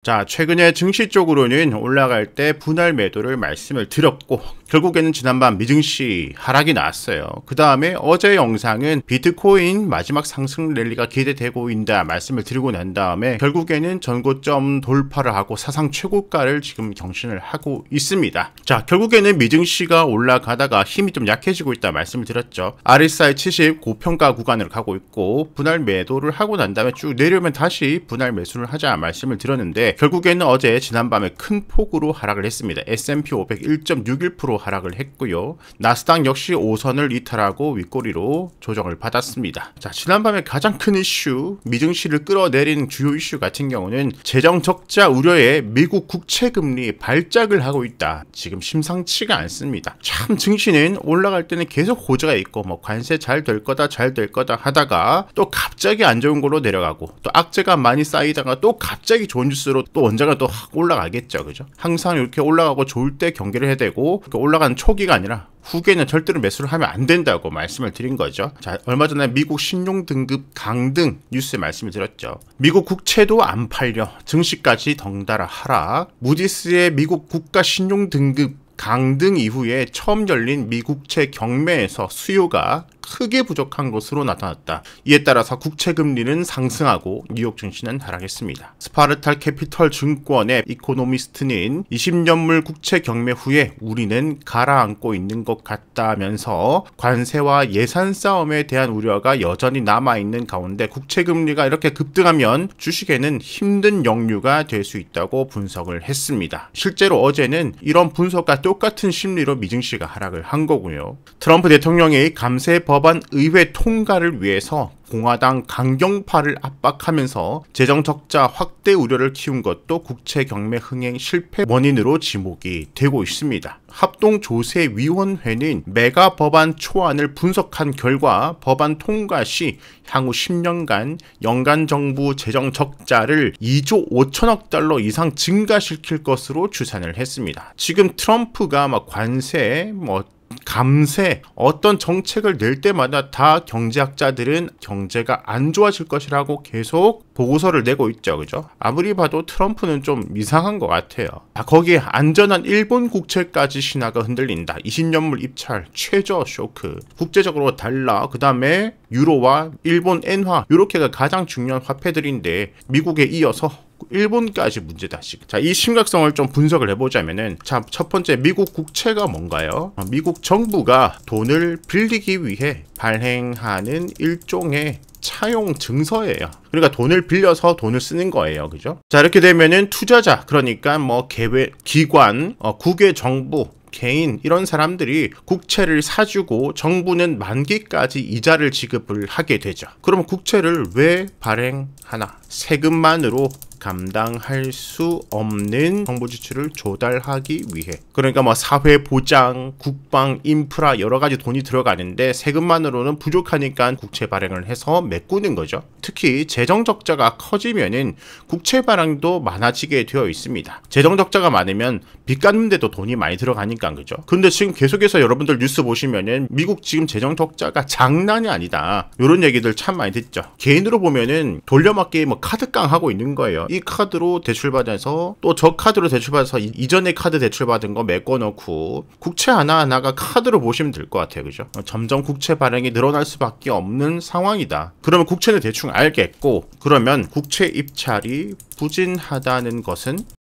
자, 최근에 증시 쪽으로는 올라갈 때 분할 매도를 말씀을 드렸고 결국에는 지난밤 미증시 하락이 나왔어요. 그 다음에 어제 영상은 비트코인 마지막 상승 랠리가 기대되고 있다 말씀을 드리고 난 다음에 결국에는 전고점 돌파를 하고 사상 최고가를 지금 경신을 하고 있습니다. 자, 결국에는 미증시가 올라가다가 힘이 좀 약해지고 있다 말씀을 드렸죠. RSI 70 고평가 구간으로 가고 있고 분할 매도를 하고 난 다음에 쭉 내려오면 다시 분할 매수를 하자 말씀을 드렸는데 결국에는 어제 지난밤에 큰 폭으로 하락을 했습니다. S&P 500 1.61% 하락을 했고요. 나스닥 역시 5선을 이탈하고 윗꼬리로 조정을 받았습니다. 자, 지난밤에 가장 큰 이슈, 미증시를 끌어내린 주요 이슈 같은 경우는 재정 적자 우려에 미국 국채 금리 발작을 하고 있다. 지금 심상치가 않습니다. 참 증시는 올라갈 때는 계속 호재가 있고 뭐 관세 잘 될 거다 잘 될 거다 하다가 또 갑자기 안 좋은 걸로 내려가고 또 악재가 많이 쌓이다가 또 갑자기 좋은 뉴스로 또 언젠가 또 확 올라가겠죠. 그죠? 항상 이렇게 올라가고 좋을 때 경계를 해야 되고 올라가는 초기가 아니라 후기에는 절대로 매수를 하면 안 된다고 말씀을 드린 거죠. 자, 얼마 전에 미국 신용 등급 강등 뉴스에 말씀을 드렸죠. 미국 국채도 안 팔려 증시까지 덩달아 하락. 무디스의 미국 국가 신용 등급 강등 이후에 처음 열린 미국채 경매에서 수요가 크게 부족한 것으로 나타났다. 이에 따라서 국채 금리는 상승하고 뉴욕 증시는 하락했습니다. 스파르탈 캐피털 증권의 이코노미스트는 20년물 국채 경매 후에 우리는 가라앉고 있는 것 같다면서 관세와 예산 싸움에 대한 우려가 여전히 남아있는 가운데 국채 금리가 이렇게 급등하면 주식에는 힘든 역류가 될 수 있다고 분석을 했습니다. 실제로 어제는 이런 분석과 똑같은 심리로 미증시가 하락을 한 거고요. 트럼프 대통령이 감세 법안 의회 통과를 위해서 공화당 강경파를 압박하면서 재정 적자 확대 우려를 키운 것도 국채 경매 흥행 실패 원인으로 지목이 되고 있습니다. 합동조세위원회는 메가 법안 초안을 분석한 결과 법안 통과 시 향후 10년간 연간 정부 재정 적자를 2조 5천억 달러 이상 증가시킬 것으로 추산을 했습니다. 지금 트럼프가 관세, 감세, 어떤 정책을 낼 때마다 다 경제학자들은 경제가 안 좋아질 것이라고 계속 보고서를 내고 있죠. 그죠? 아무리 봐도 트럼프는 좀 이상한 것 같아요. 거기에 안전한 일본 국채까지 신화가 흔들린다. 20년물 입찰, 최저 쇼크. 국제적으로 달러, 그 다음에 유로와 일본 엔화, 이렇게가 가장 중요한 화폐들인데 미국에 이어서 일본까지 문제다. 자, 이 심각성을 좀 분석을 해보자면은, 자, 첫 번째 미국 국채가 뭔가요? 미국 정부가 돈을 빌리기 위해 발행하는 일종의 차용 증서예요. 그러니까 돈을 빌려서 돈을 쓰는 거예요. 그죠? 자, 이렇게 되면은 투자자, 그러니까 기관, 국외 정부, 개인 이런 사람들이 국채를 사주고 정부는 만기까지 이자를 지급을 하게 되죠. 그러면 국채를 왜 발행하나? 세금만으로 감당할 수 없는 정부 지출을 조달하기 위해. 그러니까 사회 보장, 국방, 인프라 여러 가지 돈이 들어가는데 세금만으로는 부족하니까 국채 발행을 해서 메꾸는 거죠. 특히 재정 적자가 커지면은 국채 발행도 많아지게 되어 있습니다. 재정 적자가 많으면 빚 갚는데도 돈이 많이 들어가니까. 그죠? 근데 지금 계속해서 여러분들 뉴스 보시면은 미국 지금 재정 적자가 장난이 아니다. 이런 얘기들 참 많이 듣죠. 개인으로 보면은 돌려막기 카드깡 하고 있는 거예요. 이 카드로 대출받아서 또 저 카드로 대출받아서 이전에 카드 대출받은 거 메꿔놓고 국채 하나하나가 카드로 보시면 될 것 같아요. 그죠? 점점 국채 발행이 늘어날 수밖에 없는 상황이다. 그러면 국채는 대충 알겠고, 그러면 국채 입찰이 부진하다는 것은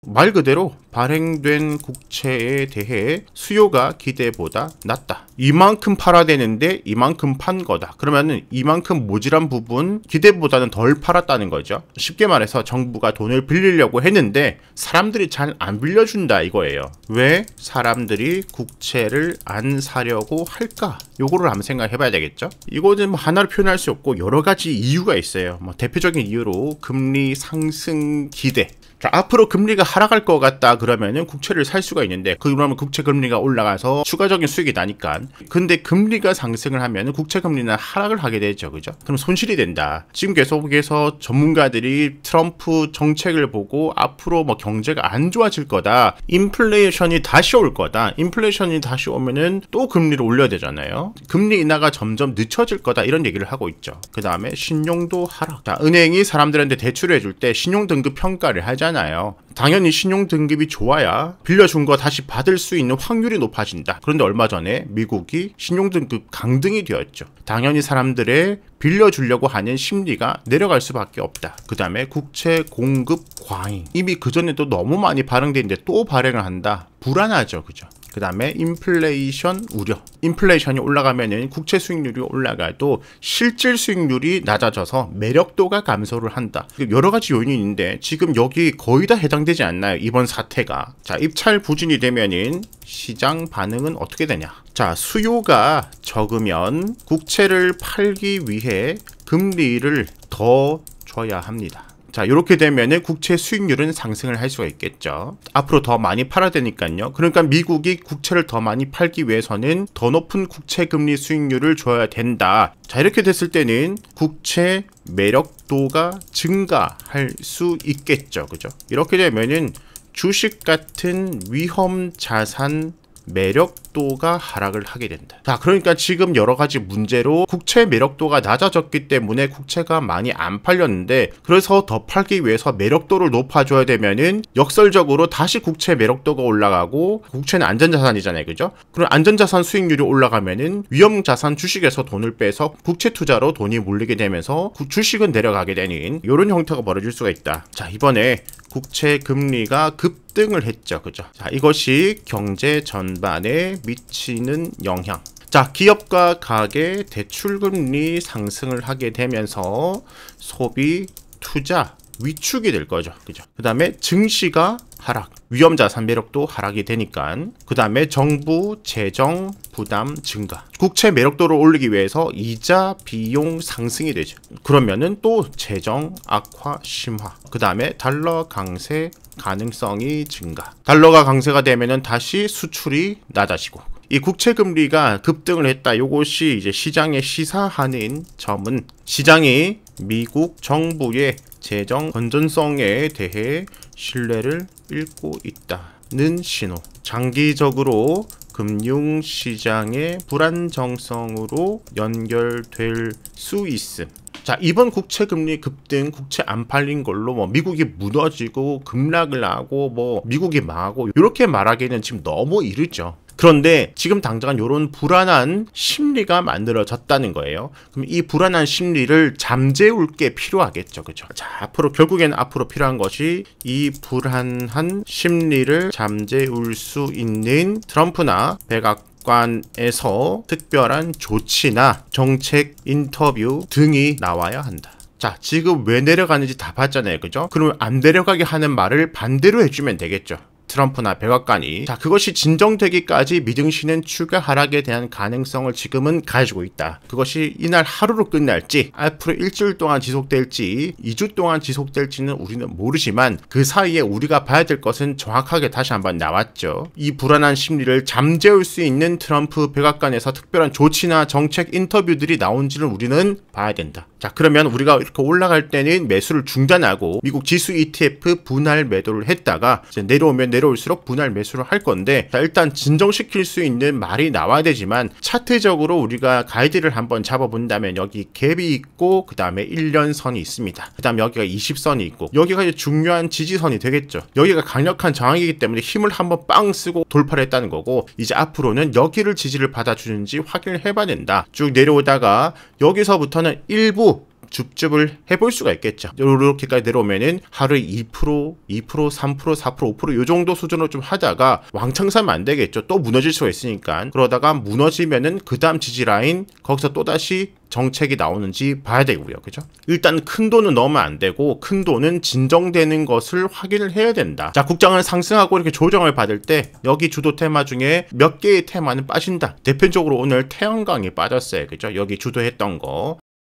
말 그대로 발행된 국채에 대해 수요가 기대보다 낮다. 이만큼 팔아야 되는데 이만큼 판 거다. 그러면은 이만큼 모자란 부분 기대보다는 덜 팔았다는 거죠. 쉽게 말해서 정부가 돈을 빌리려고 했는데 사람들이 잘 안 빌려준다 이거예요. 왜 사람들이 국채를 안 사려고 할까? 요거를 한번 생각해 봐야 되겠죠. 이거는 하나로 표현할 수 없고 여러 가지 이유가 있어요. 대표적인 이유로 금리 상승 기대. 자, 앞으로 금리가 하락할 것 같다 그러면은 국채를 살 수가 있는데, 그러면 국채 금리가 올라가서 추가적인 수익이 나니까. 근데 금리가 상승을 하면은 국채 금리는 하락을 하게 되죠. 그죠? 그럼 손실이 된다. 지금 계속해서 전문가들이 트럼프 정책을 보고 앞으로 경제가 안 좋아질 거다. 인플레이션이 다시 올 거다. 인플레이션이 다시 오면은 또 금리를 올려야 되잖아요. 있고요. 금리 인하가 점점 늦춰질 거다 이런 얘기를 하고 있죠. 그 다음에 신용도 하락. 자, 은행이 사람들한테 대출을 해줄 때 신용등급 평가를 하잖아요. 당연히 신용등급이 좋아야 빌려준 거 다시 받을 수 있는 확률이 높아진다. 그런데 얼마 전에 미국이 신용등급 강등이 되었죠. 당연히 사람들의 빌려주려고 하는 심리가 내려갈 수밖에 없다. 그 다음에 국채 공급 과잉. 이미 그전에도 너무 많이 발행돼 있는데 또 발행을 한다. 불안하죠. 그죠? 그 다음에 인플레이션 우려. 인플레이션이 올라가면은 국채 수익률이 올라가도 실질 수익률이 낮아져서 매력도가 감소를 한다. 여러 가지 요인이 있는데 지금 여기 거의 다 해당되지 않나요? 이번 사태가. 자, 입찰 부진이 되면은 시장 반응은 어떻게 되냐? 자, 수요가 적으면 국채를 팔기 위해 금리를 더 줘야 합니다. 자, 이렇게 되면은 국채 수익률은 상승을 할 수가 있겠죠. 앞으로 더 많이 팔아야 되니까요. 그러니까 미국이 국채를 더 많이 팔기 위해서는 더 높은 국채 금리 수익률을 줘야 된다. 자, 이렇게 됐을 때는 국채 매력도가 증가할 수 있겠죠. 그죠? 이렇게 되면은 주식 같은 위험 자산 매력도가 하락을 하게 된다. 자, 그러니까 지금 여러 가지 문제로 국채 매력도가 낮아졌기 때문에 국채가 많이 안 팔렸는데, 그래서 더 팔기 위해서 매력도를 높아줘야 되면은 역설적으로 다시 국채 매력도가 올라가고, 국채는 안전자산이잖아요. 그죠? 그럼 안전자산 수익률이 올라가면은 위험자산 주식에서 돈을 빼서 국채 투자로 돈이 몰리게 되면서 주식은 내려가게 되는 이런 형태가 벌어질 수가 있다. 자, 이번에 국채 금리가 급등을 했죠. 그죠? 자, 이것이 경제 전반에 미치는 영향. 자, 기업과 가계 대출금리 상승을 하게 되면서 소비, 투자 위축이 될 거죠. 그죠? 그 다음에 증시가 하락, 위험자산 매력도 하락이 되니까. 그 다음에 정부 재정 부담 증가, 국채 매력도를 올리기 위해서 이자 비용 상승이 되죠. 그러면은 또 재정 악화 심화. 그 다음에 달러 강세 가능성이 증가. 달러가 강세가 되면은 다시 수출이 낮아지고. 이 국채 금리가 급등을 했다. 요것이 이제 시장에 시사하는 점은 시장이 미국 정부의 재정 건전성에 대해 신뢰를 잃고 있다는 신호. 장기적으로 금융시장의 불안정성으로 연결될 수 있음. 자, 이번 국채금리 급등, 국채 안 팔린 걸로 뭐 미국이 무너지고 급락을 하고 뭐 미국이 망하고 이렇게 말하기에는 지금 너무 이르죠. 그런데 지금 당장 이런 불안한 심리가 만들어졌다는 거예요. 그럼 이 불안한 심리를 잠재울 게 필요하겠죠. 그죠? 자, 결국에는 앞으로 필요한 것이 이 불안한 심리를 잠재울 수 있는 트럼프나 백악관에서 특별한 조치나 정책 인터뷰 등이 나와야 한다. 자, 지금 왜 내려가는지 다 봤잖아요. 그죠? 그러면 안 내려가게 하는 말을 반대로 해주면 되겠죠. 트럼프나 백악관이. 자, 그것이 진정되기까지 미증시는 추가 하락에 대한 가능성을 지금은 가지고 있다. 그것이 이날 하루로 끝날지, 앞으로 일주일 동안 지속될지, 2주 동안 지속될지는 우리는 모르지만 그 사이에 우리가 봐야 될 것은 정확하게 다시 한번 나왔죠. 이 불안한 심리를 잠재울 수 있는 트럼프 백악관에서 특별한 조치나 정책 인터뷰들이 나온지를 우리는 봐야 된다. 자, 그러면 우리가 이렇게 올라갈 때는 매수를 중단하고 미국 지수 ETF 분할 매도를 했다가 이제 내려오면 내려올수록 분할 매수를 할 건데, 자, 일단 진정시킬 수 있는 말이 나와야 되지만 차트적으로 우리가 가이드를 한번 잡아본다면 여기 갭이 있고 그 다음에 1년선이 있습니다. 그 다음에 여기가 20선이 있고 여기가 이제 중요한 지지선이 되겠죠. 여기가 강력한 저항이기 때문에 힘을 한번 빵 쓰고 돌파를 했다는 거고, 이제 앞으로는 여기를 지지를 받아주는지 확인을 해봐야 된다. 쭉 내려오다가 여기서부터는 일부 줍줍을 해볼 수가 있겠죠. 이렇게까지 내려오면은 하루에 2%, 3%, 4%, 5% 이 정도 수준으로 좀 하다가 왕창 사면 안 되겠죠. 또 무너질 수가 있으니까. 그러다가 무너지면은 그 다음 지지라인 거기서 또다시 정책이 나오는지 봐야 되고요. 그죠? 일단 큰 돈은 넣으면 안 되고 큰 돈은 진정되는 것을 확인을 해야 된다. 자, 국장은 상승하고 이렇게 조정을 받을 때 여기 주도 테마 중에 몇 개의 테마는 빠진다. 대표적으로 오늘 태양광이 빠졌어요. 그죠? 여기 주도했던 거.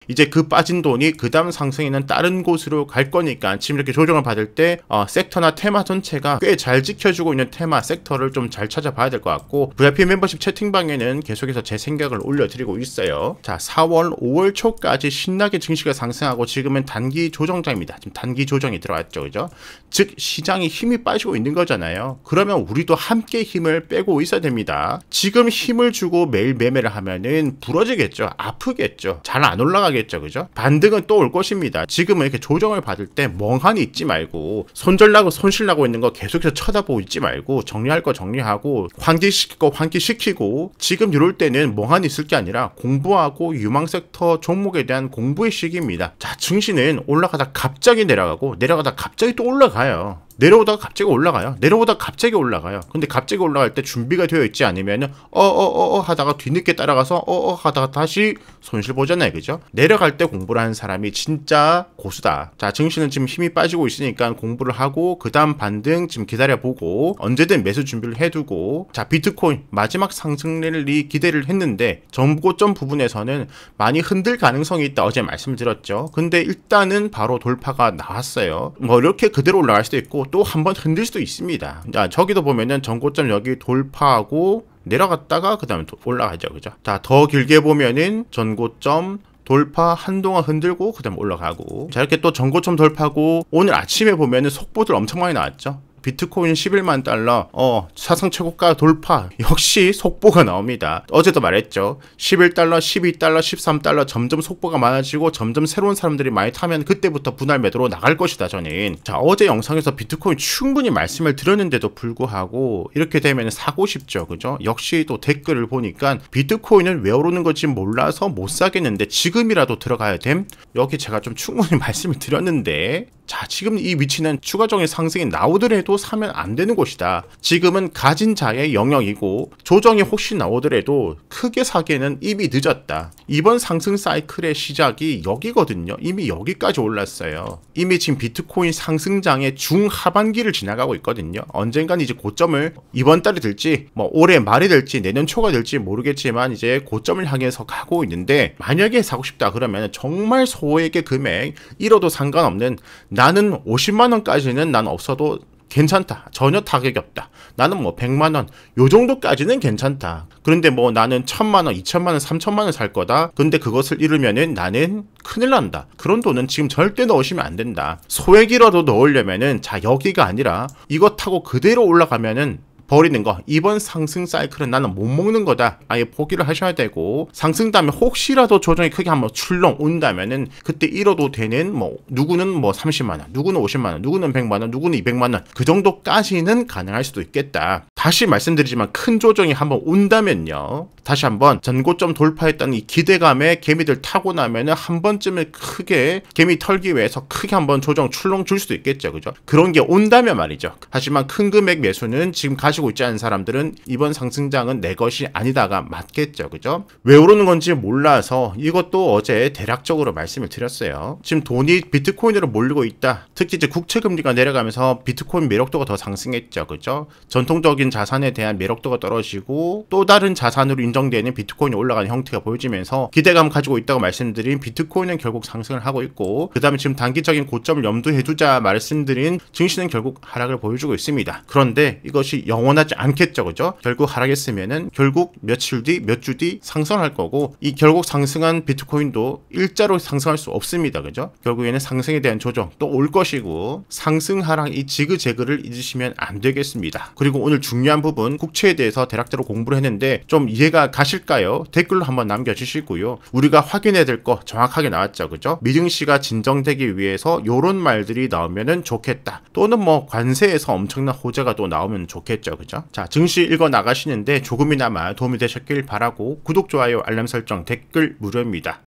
이제 그 빠진 돈이 그 다음 상승에는 다른 곳으로 갈 거니까 지금 이렇게 조정을 받을 때 섹터나 테마 전체가 꽤 잘 지켜주고 있는 테마 섹터를 좀 잘 찾아봐야 될 것 같고, VIP 멤버십 채팅방에는 계속해서 제 생각을 올려드리고 있어요. 자, 4월 5월 초까지 신나게 증시가 상승하고 지금은 단기 조정장입니다. 지금 단기 조정이 들어왔죠, 그죠? 즉 시장이 힘이 빠지고 있는 거잖아요. 그러면 우리도 함께 힘을 빼고 있어야 됩니다. 지금 힘을 주고 매일 매매를 하면은 부러지겠죠, 아프겠죠, 잘 안 올라가겠죠, 그죠? 반등은 또 올 것입니다. 지금은 이렇게 조정을 받을 때 멍하니 있지 말고, 손절나고 손실나고 있는 거 계속해서 쳐다보고 있지 말고, 정리할 거 정리하고, 환기시킬 거 환기시키고, 지금 이럴 때는 멍하니 있을 게 아니라 공부하고 유망 섹터 종목에 대한 공부의 시기입니다. 자, 증시는 올라가다 갑자기 내려가고 내려가다 갑자기 또 올라가요. 내려오다가 갑자기 올라가요. 내려오다가 갑자기 올라가요. 근데 갑자기 올라갈 때 준비가 되어 있지 않으면 하다가 뒤늦게 따라가서 하다가 다시 손실 보잖아요, 그죠? 내려갈 때 공부를 하는 사람이 진짜 고수다. 자, 증시는 지금 힘이 빠지고 있으니까 공부를 하고 그 다음 반등 지금 기다려보고 언제든 매수 준비를 해두고, 자, 비트코인 마지막 상승 랠리 기대를 했는데 전고점 부분에서는 많이 흔들 가능성이 있다, 어제 말씀드렸죠. 근데 일단은 바로 돌파가 나왔어요. 뭐 이렇게 그대로 올라갈 수도 있고 또 한 번 흔들 수도 있습니다. 자, 저기도 보면은 전고점 여기 돌파하고 내려갔다가 그 다음에 올라가죠, 그죠? 자, 더 길게 보면은 전고점 돌파 한동안 흔들고 그 다음에 올라가고, 자, 이렇게 또 전고점 돌파하고 오늘 아침에 보면은 속보들 엄청 많이 나왔죠. 비트코인 11만 달러, 사상 최고가 돌파. 역시 속보가 나옵니다. 어제도 말했죠. 11달러, 12달러, 13달러 점점 속보가 많아지고 점점 새로운 사람들이 많이 타면 그때부터 분할 매도로 나갈 것이다, 저는. 자, 어제 영상에서 비트코인 충분히 말씀을 드렸는데도 불구하고 이렇게 되면 사고 싶죠, 그죠? 역시 또 댓글을 보니까 비트코인은 왜 오르는 건지 몰라서 못 사겠는데 지금이라도 들어가야 됨? 여기 제가 좀 충분히 말씀을 드렸는데, 자, 지금 이 위치는 추가적인 상승이 나오더라도 사면 안 되는 곳이다. 지금은 가진 자의 영역이고 조정이 혹시 나오더라도 크게 사기에는 이미 늦었다. 이번 상승 사이클의 시작이 여기거든요. 이미 여기까지 올랐어요. 이미 지금 비트코인 상승장의 중하반기를 지나가고 있거든요. 언젠간 이제 고점을 이번 달에 될지 뭐 올해 말이 될지 내년 초가 될지 모르겠지만 이제 고점을 향해서 가고 있는데, 만약에 사고 싶다 그러면 정말 소액의 금액 잃어도 상관없는, 나는 50만원까지는 난 없어도 괜찮다, 전혀 타격이 없다, 나는 뭐 100만원 요 정도까지는 괜찮다. 그런데 뭐 나는 1000만원, 2000만원, 3000만원 살 거다, 근데 그것을 잃으면은 나는 큰일 난다, 그런 돈은 지금 절대 넣으시면 안 된다. 소액이라도 넣으려면은, 자, 여기가 아니라 이거 타고 그대로 올라가면은 버리는 거, 이번 상승 사이클은 나는 못 먹는 거다, 아예 포기를 하셔야 되고, 상승 다음에 혹시라도 조정이 크게 한번 출렁 온다면은 그때 잃어도 되는, 뭐 누구는 뭐 30만원, 누구는 50만원, 누구는 100만원, 누구는 200만원 그 정도까지는 가능할 수도 있겠다. 다시 말씀드리지만 큰 조정이 한번 온다면요, 다시 한번 전고점 돌파했다는 이 기대감에 개미들 타고 나면은 한 번쯤은 크게 개미 털기 위해서 크게 한번 조정 출렁 줄 수도 있겠죠, 그죠? 그런 게 온다면 말이죠. 하지만 큰 금액 매수는 지금 가시고 있지 않은 사람들은 이번 상승장은 내 것이 아니다가 맞겠죠, 그죠? 왜 오르는 건지 몰라서 이것도 어제 대략적으로 말씀을 드렸어요. 지금 돈이 비트코인으로 몰리고 있다. 특히 이제 국채 금리가 내려가면서 비트코인 매력도가 더 상승했죠, 그죠? 전통적인 자산에 대한 매력도가 떨어지고 또 다른 자산으로 인정되는 비트코인이 올라가는 형태가 보여지면서 기대감 가지고 있다고 말씀드린 비트코인은 결국 상승을 하고 있고, 그 다음에 지금 단기적인 고점을 염두에 두자 말씀드린 증시는 결국 하락을 보여주고 있습니다. 그런데 이것이 영원하지 않겠죠, 그죠? 결국 하락했으면은 결국 며칠 뒤, 몇 주 뒤 상승할 거고, 이 결국 상승한 비트코인도 일자로 상승할 수 없습니다, 그죠? 결국에는 상승에 대한 조정 또 올 것이고, 상승 하락 이 지그재그를 잊으시면 안 되겠습니다. 그리고 오늘 중요한 부분 국채에 대해서 대략적으로 공부를 했는데 좀 이해가 가실까요? 댓글로 한번 남겨주시고요. 우리가 확인해야 될 거 정확하게 나왔죠, 그죠? 미증시가 진정되기 위해서 요런 말들이 나오면은 좋겠다, 또는 뭐 관세에서 엄청난 호재가 또 나오면 좋겠죠, 그죠? 자, 증시 읽어 나가시는데 조금이나마 도움이 되셨길 바라고, 구독, 좋아요, 알람 설정, 댓글 무료입니다.